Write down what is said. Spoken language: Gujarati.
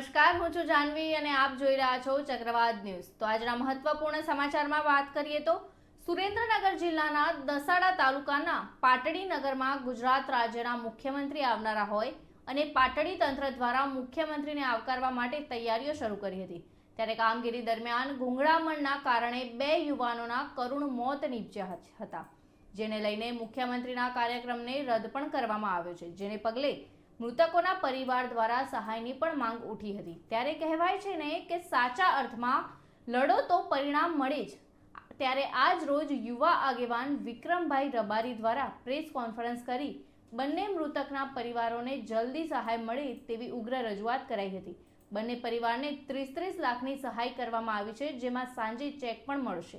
નમસ્કાર, હું છું જાનવી અને આપ જોઈ રહ્યા છો ચક્રવાત ન્યૂઝ। તો આજના મહત્વપૂર્ણ સમાચારમાં વાત કરીએ તો સુરેન્દ્રનગર જિલ્લાના દસાડા તાલુકાના પાટડી નગરમાં ગુજરાત રાજ્યના મુખ્યમંત્રી આવનારા હોય અને પાટડી તંત્ર દ્વારા મુખ્યમંત્રીને આવકારવા માટે તૈયારીઓ શરૂ કરી હતી। ત્યારે કામગીરી દરમિયાન ગુંગળામણના કારણે 2 યુવાનોના કરુણ મોત નીપજ્યા હતા, જેને લઈને મુખ્યમંત્રીના કાર્યક્રમને રદ પણ કરવામાં આવ્યો છે, જેને પગલે મૃતકોના પરિવાર દ્વારા સહાયની પણ માંગ ઉઠી હતી। ત્યારે કહેવાય છે ને કે સાચા અર્થમાં લડો તો પરિણામ મળે જ। ત્યારે આજ રોજ યુવા આગેવાન વિક્રમભાઈ રબારી દ્વારા પ્રેસ કોન્ફરન્સ કરી બંને મૃતકના પરિવારોને જલ્દી સહાય મળે તેવી ઉગ્ર રજૂઆત કરાઈ હતી। બંને પરિવારને 30-30 લાખની સહાય કરવામાં આવી છે, જેમાં સાંજે ચેક પણ મળશે।